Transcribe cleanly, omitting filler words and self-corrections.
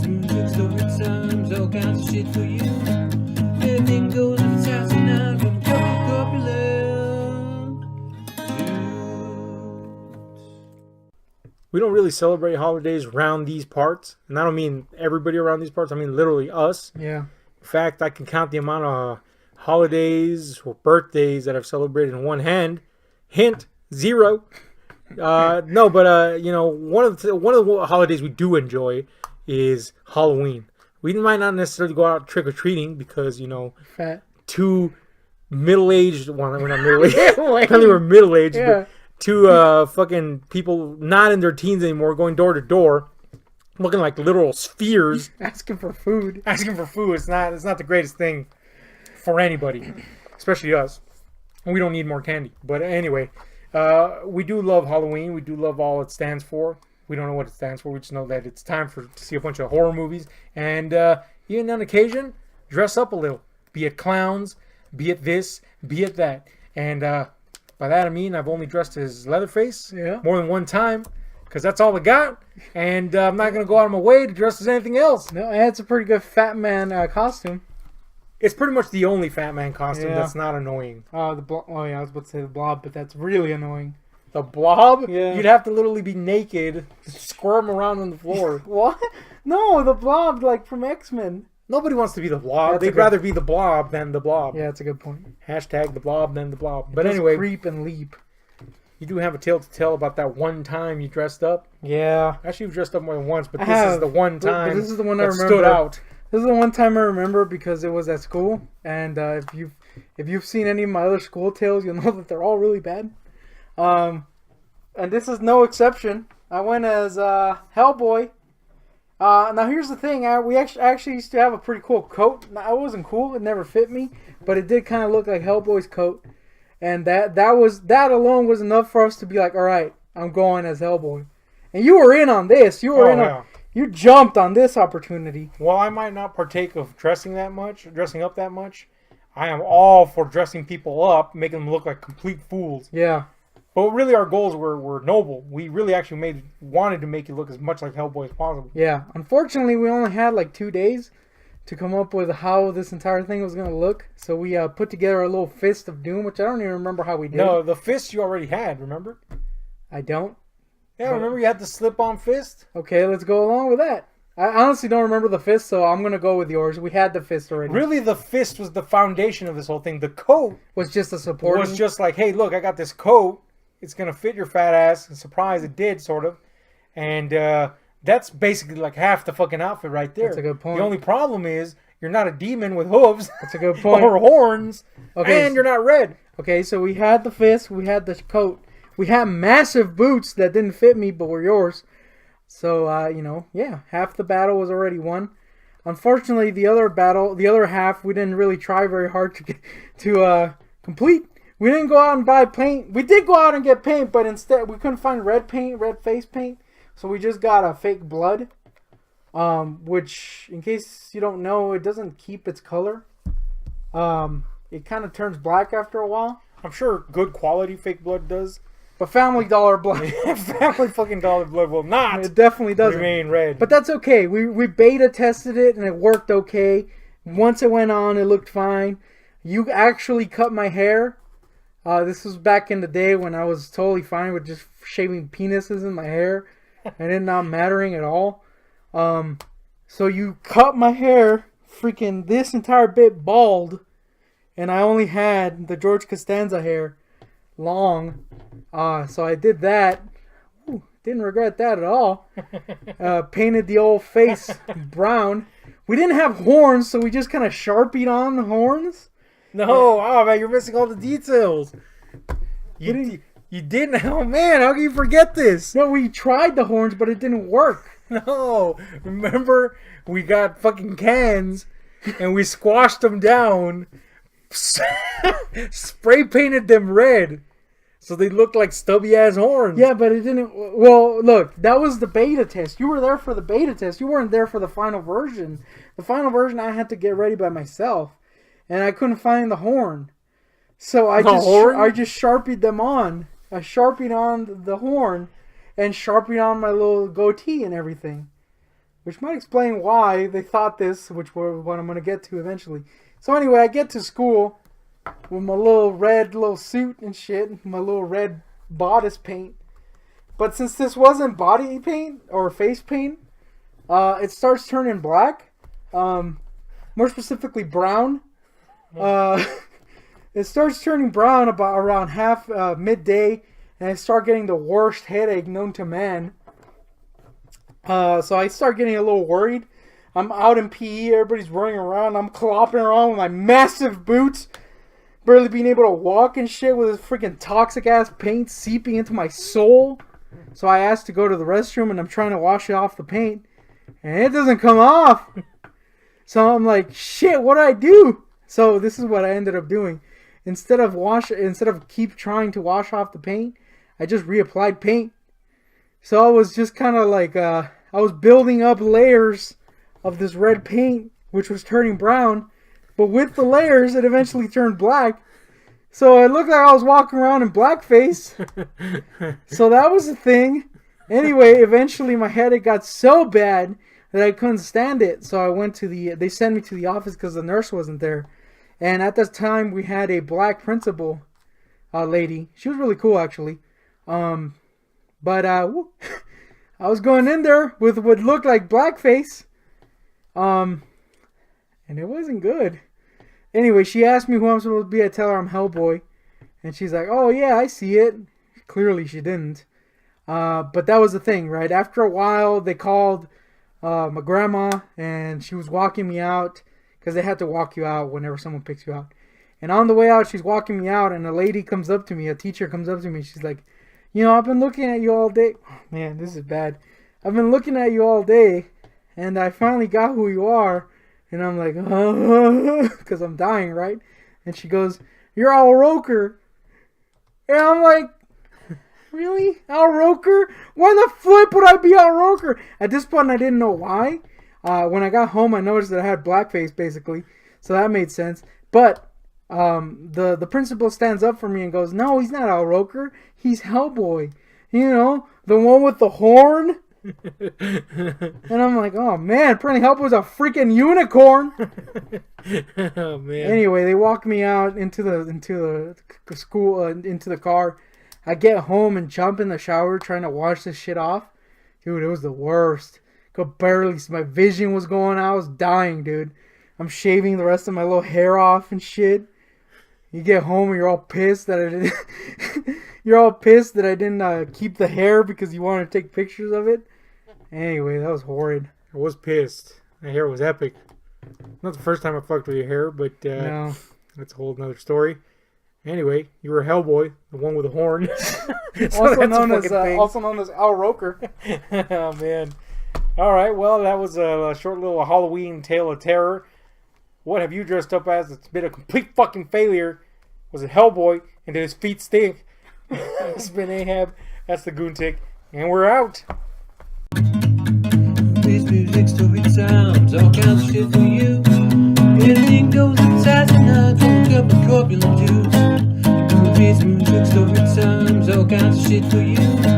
movies, music, story times, all kinds of shit for you. Everything goes if it's house and out from corpulent We don't really celebrate holidays around these parts. And I don't mean everybody around these parts. I mean literally us. Yeah. In fact, I can count the amount of holidays or birthdays that I've celebrated in one hand. Hint, 0. No, but you know, one of the holidays we do enjoy is Halloween. We might not necessarily go out trick or treating because, you know, Fat. two middle-aged. Well, we're not middle-aged. I think we're middle-aged. Yeah. But two fucking people not in their teens anymore, going door to door, looking like literal spheres, Asking for food. asking for food. It's not the greatest thing for anybody, especially us. We don't need more candy. But anyway, we do love Halloween. We do love all it stands for. We don't know what it stands for. We just know that it's time to see a bunch of horror movies. And even on occasion, dress up a little. Be it clowns, be it this, be it that. And by that I mean I've only dressed as Leatherface more than one time. Because that's all I got. And I'm not going to go out of my way to dress as anything else. No, it's a pretty good fat man costume. It's pretty much the only Fat Man costume that's not annoying. Oh yeah, I was about to say the Blob, but that's really annoying. The Blob? Yeah. You'd have to literally be naked, squirm around on the floor. What? No, the Blob, like from X-Men. Nobody wants to be the Blob. That's They'd rather be the Blob than the Blob. Yeah, that's a good point. Hashtag the Blob than the Blob. But Just anyway, creep and leap. you do have a tale to tell about that one time you dressed up. Yeah. Actually, you've dressed up more than once, but I this have, is the one but time this is the one that I remember. stood out. This is the one time I remember because it was at school, and if you've seen any of my other school tales, you'll know that they're all really bad. And this is no exception. I went as Hellboy. Now here's the thing. We actually used to have a pretty cool coat. Now, it wasn't cool. It never fit me, but it did kind of look like Hellboy's coat, and that alone was enough for us to be like, all right, I'm going as Hellboy. And you were in on this. You were You jumped on this opportunity. While I might not partake of dressing up that much, I am all for dressing people up, making them look like complete fools. Yeah. But really our goals were noble. We really actually wanted to make you look as much like Hellboy as possible. Yeah. Unfortunately, we only had like 2 days to come up with how this entire thing was going to look. So we put together a little fist of doom, which I don't even remember how we did. No, the fist you already had, remember? I don't. Yeah, remember you had the slip-on fist? Okay, let's go along with that. I honestly don't remember the fist, so I'm going to go with yours. We had the fist already. Really, the fist was the foundation of this whole thing. The coat was just a support. Was just like, hey, look, I got this coat. It's going to fit your fat ass. And surprise, it did, sort of. And that's basically like half the fucking outfit right there. That's a good point. The only problem is you're not a demon with hooves. That's a good point. Or horns. Okay, and you're not red. Okay, so we had the fist. We had the coat. We had massive boots that didn't fit me, but were yours. So, half the battle was already won. Unfortunately, the other half, we didn't really try very hard to complete. We didn't go out and buy paint. We did go out and get paint, but instead we couldn't find red face paint. So we just got a fake blood, which, in case you don't know, it doesn't keep its color. It kind of turns black after a while. I'm sure good quality fake blood does. But Family Dollar blood. Family fucking Dollar blood will not. It definitely doesn't. Remain red. But that's okay. We beta tested it and it worked okay. Once it went on, it looked fine. You actually cut my hair. This was back in the day when I was totally fine with just shaving penises in my hair. And it not mattering at all. So you cut my hair, freaking this entire bit bald. And I only had the George Costanza hair long. So I did that. Ooh, didn't regret that at all. Painted the old face brown. We didn't have horns, so we just kind of Sharpied on the horns. No, oh man, you're missing all the details. You didn't. Oh man, how can you forget this? No, we tried the horns, but it didn't work. No, remember we got fucking cans and we squashed them down, spray painted them red. So they looked like stubby ass horns. Yeah, but it didn't. Well, look, that was the beta test. You were there for the beta test. You weren't there for the final version. The final version I had to get ready by myself, and I couldn't find the horn. So I just Sharpied them on. I Sharpied on the horn, and Sharpied on my little goatee and everything. which might explain why they thought this, which we're what I'm gonna get to eventually. So anyway, I get to school with my little red little suit and shit, my little red bodice paint. But since this wasn't body paint or face paint, it starts turning black. More specifically, brown. It starts turning brown about around midday, and I start getting the worst headache known to man. So I start getting a little worried. I'm out in PE, everybody's running around. I'm clopping around with my massive boots, barely being able to walk and shit with this freaking toxic ass paint seeping into my soul. So I asked to go to the restroom, and I'm trying to wash off the paint, and it doesn't come off. So I'm like, shit, what do I do? So this is what I ended up doing. Instead of keep trying to wash off the paint, I just reapplied paint. So I was just kind of like, I was building up layers of this red paint, which was turning brown. But with the layers, it eventually turned black. So it looked like I was walking around in blackface. So that was the thing. Anyway, eventually my headache got so bad that I couldn't stand it. So I went to they sent me to the office because the nurse wasn't there. And at that time, we had a black principal lady. She was really cool, actually. But I was going in there with what looked like blackface. And it wasn't good. Anyway, she asked me who I'm supposed to be. I tell her I'm Hellboy. And she's like, oh, yeah, I see it. Clearly, she didn't. But that was the thing, right? After a while, they called my grandma, and she was walking me out. Because they had to walk you out whenever someone picks you out. And on the way out, she's walking me out, and a lady comes up to me, a teacher comes up to me, she's like, you know, I've been looking at you all day. Oh, man, this is bad. I've been looking at you all day, and I finally got who you are. And I'm like, because I'm dying, right? And she goes, you're Al Roker. And I'm like, really? Al Roker? Why the flip would I be Al Roker? At this point, I didn't know why. When I got home, I noticed that I had blackface, basically. So that made sense. But the principal stands up for me and goes, no, he's not Al Roker. He's Hellboy. You know, the one with the horn. And I'm like, oh, man, apparently Hellboy's a freaking unicorn. Oh, man. Anyway, they walk me out into the school, into the car. I get home and jump in the shower trying to wash this shit off. Dude, it was the worst. Could barely see. My vision was going out. I was dying, dude. I'm shaving the rest of my little hair off and shit. You get home and you're all pissed that I didn't. You're all pissed that I didn't keep the hair because you wanted to take pictures of it. Anyway, that was horrid. I was pissed. My hair was epic. Not the first time I fucked with your hair, but No. that's a whole nother story. Anyway, you were Hellboy, the one with the horn. So Also known as Al Roker. Oh, man. All right, well, that was a short little Halloween tale of terror. What have you dressed up as? It's been a complete fucking failure. Was it Hellboy? And did his feet stink? It's been Ahab. That's the Goon Tick. And we're out. This music, story times, all kinds of shit for you. Anything goes inside and out, don't come with corpulent Jews. Movies, music, story times, all kinds of shit for you.